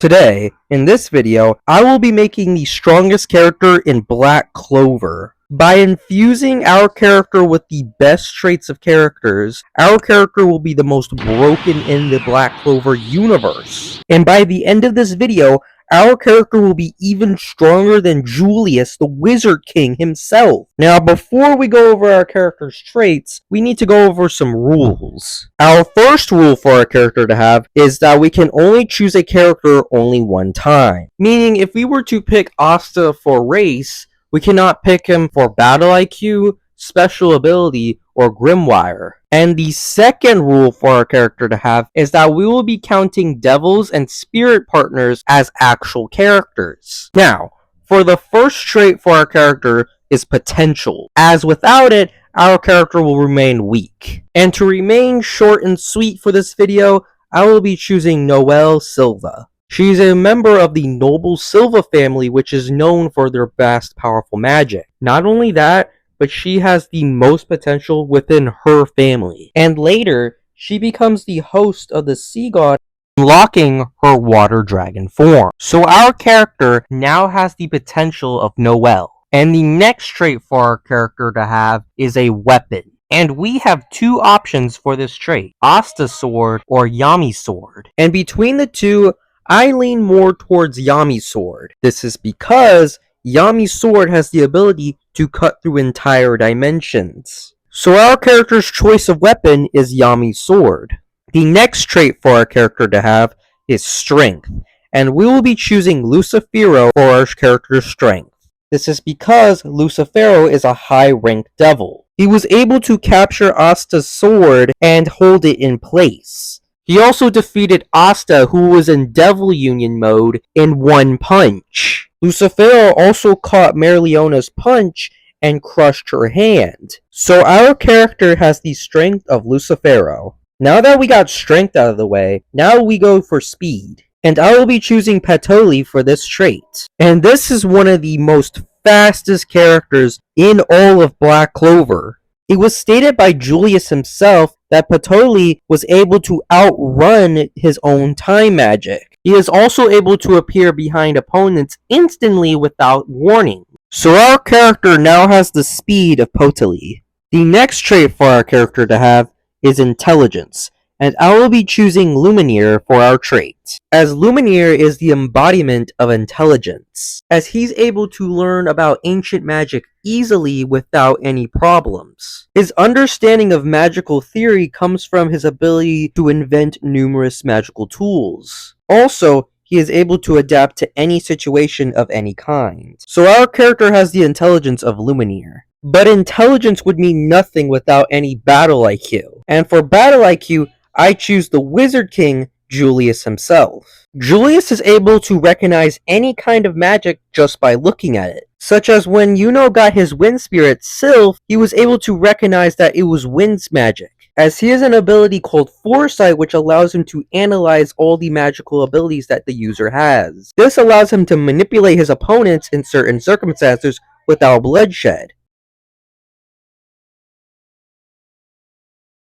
Today, in this video, I will be making the strongest character in Black Clover. By infusing our character with the best traits of characters, our character will be the most broken in the Black Clover universe. And by the end of this video, our character will be even stronger than Julius, the Wizard King himself. Now, before we go over our character's traits, we need to go over some rules. Our first rule for our character to have is that we can only choose a character only one time. Meaning, if we were to pick Asta for race, we cannot pick him for battle IQ, special ability, or Grimoire. And the second rule for our character to have is that we will be counting devils and spirit partners as actual characters. Now, for the first trait for our character is potential, as without it, our character will remain weak. And to remain short and sweet for this video, I will be choosing Noelle Silva. She's a member of the Noble Silva family, which is known for their vast, powerful magic. Not only that, but she has the most potential within her family. And later, she becomes the host of the Sea God, unlocking her water dragon form. So our character now has the potential of Noelle. And the next trait for our character to have is a weapon. And we have two options for this trait, Asta Sword or Yami Sword. And between the two, I lean more towards Yami Sword. This is because Yami Sword has the ability to cut through entire dimensions. So our character's choice of weapon is Yami Sword. The next trait for our character to have is Strength, and we will be choosing Lucifero for our character's strength. This is because Lucifero is a high-ranked devil. He was able to capture Asta's sword and hold it in place. He also defeated Asta, who was in Devil Union mode, in one punch. Lucifero also caught Merliona's punch and crushed her hand. So our character has the strength of Lucifero. Now that we got strength out of the way, now we go for speed. And I will be choosing Patoli for this trait. And this is one of the most fastest characters in all of Black Clover. It was stated by Julius himself that Patoli was able to outrun his own time magic. He is also able to appear behind opponents instantly without warning. So our character now has the speed of Patoli. The next trait for our character to have is intelligence, and I will be choosing Lumineer for our trait, as Lumineer is the embodiment of intelligence, as he's able to learn about ancient magic easily without any problems. His understanding of magical theory comes from his ability to invent numerous magical tools. Also, he is able to adapt to any situation of any kind. So our character has the intelligence of Lumineer. But intelligence would mean nothing without any battle IQ. And for battle IQ, I choose the Wizard King, Julius himself. Julius is able to recognize any kind of magic just by looking at it. Such as when Yuno got his wind spirit, Sylph, he was able to recognize that it was wind's magic, as he has an ability called Foresight, which allows him to analyze all the magical abilities that the user has. This allows him to manipulate his opponents in certain circumstances without bloodshed.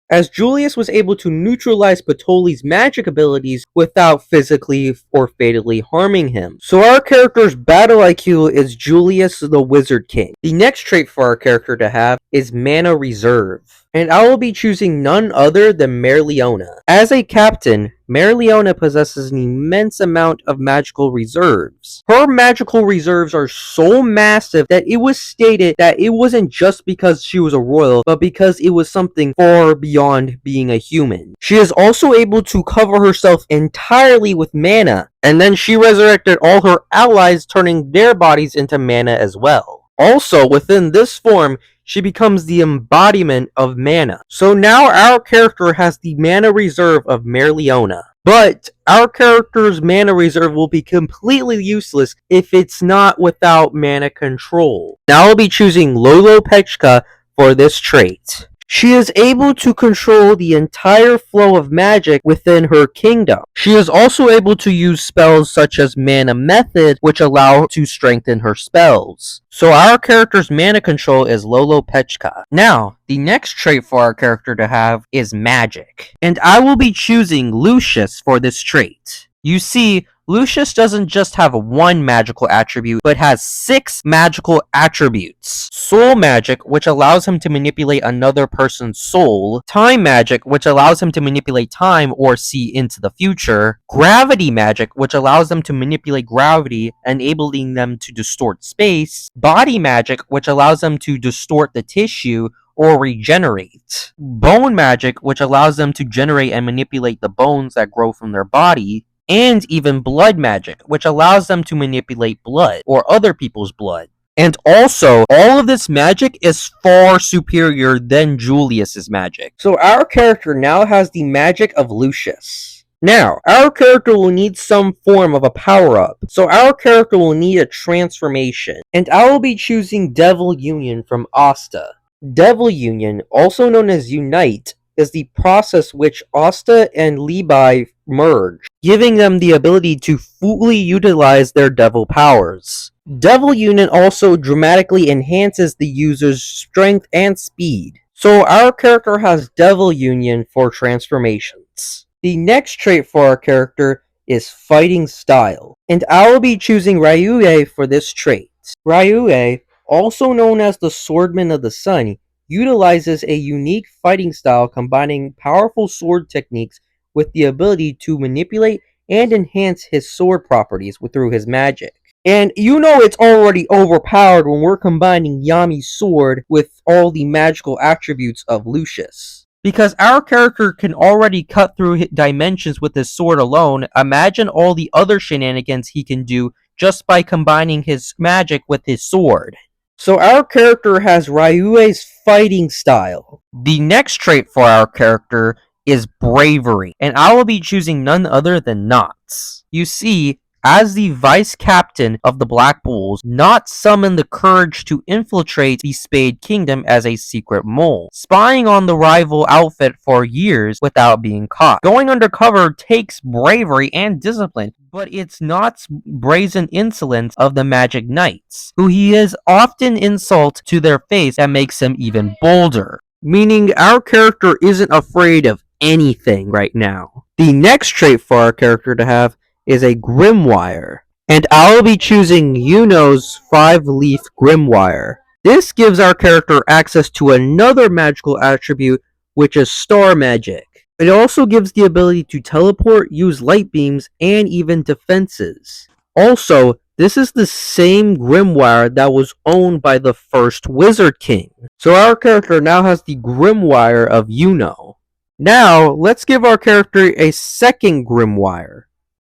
As Julius was able to neutralize Patoli's magic abilities without physically or fatally harming him. So our character's battle IQ is Julius the Wizard King. The next trait for our character to have is Mana Reserve, and I will be choosing none other than Merliona. As a captain, Merliona possesses an immense amount of magical reserves. Her magical reserves are so massive that it was stated that it wasn't just because she was a royal, but because it was something far beyond being a human. She is also able to cover herself entirely with mana, and then she resurrected all her allies, turning their bodies into mana as well. Also, within this form, she becomes the embodiment of mana. So now our character has the mana reserve of Merliona. But our character's mana reserve will be completely useless if it's not without mana control. Now I'll be choosing Lolo Pechka for this trait. She is able to control the entire flow of magic within her kingdom. She is also able to use spells such as Mana Method, which allow her to strengthen her spells. So our character's mana control is Lolo Pechka. Now, the next trait for our character to have is Magic, and I will be choosing Lucius for this trait. You see, Lucius doesn't just have one magical attribute, but has 6 magical attributes. Soul magic, which allows him to manipulate another person's soul. Time magic, which allows him to manipulate time or see into the future. Gravity magic, which allows them to manipulate gravity, enabling them to distort space. Body magic, which allows them to distort the tissue or regenerate. Bone magic, which allows them to generate and manipulate the bones that grow from their body. And even blood magic, which allows them to manipulate blood or other people's blood. And also, all of this magic is far superior than Julius's magic. So our character now has the magic of Lucius. Now, our character will need some form of a power-up, so our character will need a transformation. And I will be choosing Devil Union from Asta. Devil Union, also known as Unite, is the process which Asta and Levi merge, giving them the ability to fully utilize their devil powers. Devil Union also dramatically enhances the user's strength and speed, so our character has Devil Union for transformations. The next trait for our character is Fighting Style, and I will be choosing Ryue for this trait. Ryue, also known as the Swordman of the Sun, utilizes a unique fighting style combining powerful sword techniques with the ability to manipulate and enhance his sword properties through his magic. And you know it's already overpowered when we're combining Yami's sword with all the magical attributes of Lucius. Because our character can already cut through dimensions with his sword alone, imagine all the other shenanigans he can do just by combining his magic with his sword. So our character has Ryue's fighting style. The next trait for our character is bravery, and I will be choosing none other than Knots. You see, as the vice captain of the Black Bulls, Knots summoned the courage to infiltrate the Spade Kingdom as a secret mole, spying on the rival outfit for years without being caught. Going undercover takes bravery and discipline, but it's Knots' brazen insolence of the Magic Knights, who he is often insult to their face that makes him even bolder. Meaning our character isn't afraid of anything right now. The next trait for our character to have is a Grimoire, and I'll be choosing Yuno's 5-leaf Grimoire. This gives our character access to another magical attribute, which is Star Magic. It also gives the ability to teleport, use light beams, and even defenses. Also, this is the same Grimoire that was owned by the first Wizard King. So our character now has the Grimoire of Yuno. Now, let's give our character a second Grimoire.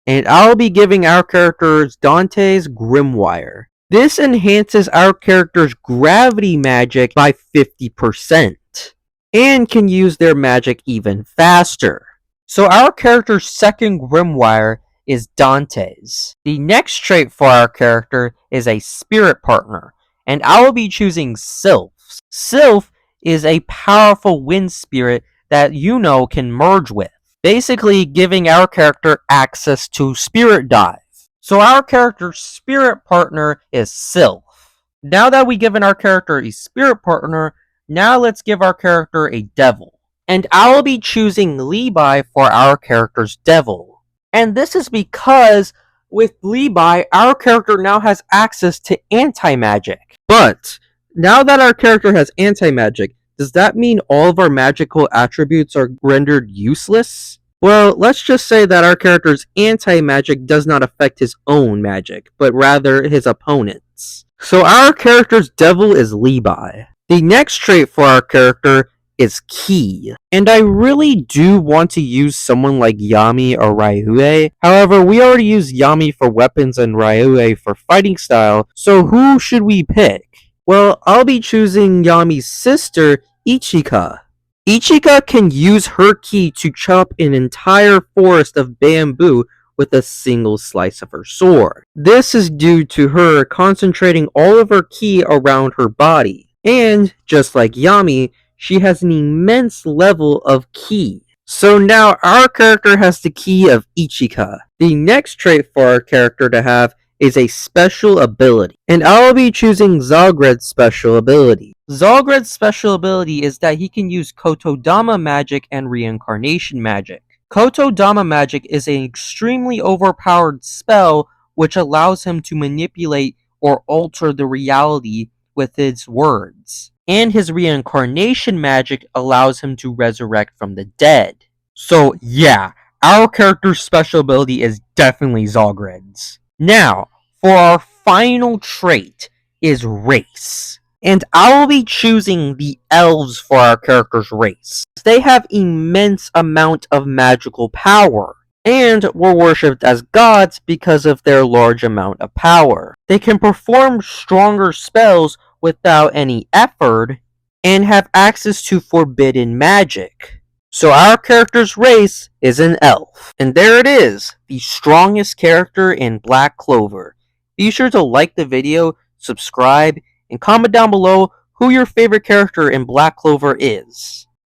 And I'll be giving our characters Dante's Grimoire. This enhances our character's gravity magic by 50%, and can use their magic even faster. So our character's second Grimoire is Dante's. The next trait for our character is a spirit partner, and I will be choosing Sylph. Sylph is a powerful wind spirit that Yuno can merge with, basically giving our character access to Spirit Dive. So our character's spirit partner is Sylph. Now that we've given our character a spirit partner, now let's give our character a devil. And I will be choosing Levi for our character's devil. And this is because with Levi, our character now has access to anti-magic. But now that our character has anti-magic, does that mean all of our magical attributes are rendered useless? Well, let's just say that our character's anti-magic does not affect his own magic, but rather his opponent's. So our character's devil is Levi. The next trait for our character is Ki. And I really do want to use someone like Yami or Ryue. However, we already use Yami for weapons and Ryue for fighting style, so who should we pick? Well, I'll be choosing Yami's sister, Ichika. Ichika can use her ki to chop an entire forest of bamboo with a single slice of her sword. This is due to her concentrating all of her ki around her body. And, just like Yami, she has an immense level of ki. So now our character has the ki of Ichika. The next trait for our character to have is a special ability, and I'll be choosing Zagred's special ability. Zagred's special ability is that he can use Kotodama magic and reincarnation magic. Kotodama magic is an extremely overpowered spell which allows him to manipulate or alter the reality with his words. And his reincarnation magic allows him to resurrect from the dead. So yeah, our character's special ability is definitely Zogred's. Now, for our final trait is race. And I will be choosing the elves for our character's race. They have immense amount of magical power, and were worshipped as gods because of their large amount of power. They can perform stronger spells without any effort, and have access to forbidden magic. So our character's race is an elf. And there it is, the strongest character in Black Clover. Be sure to like the video, subscribe, and comment down below who your favorite character in Black Clover is.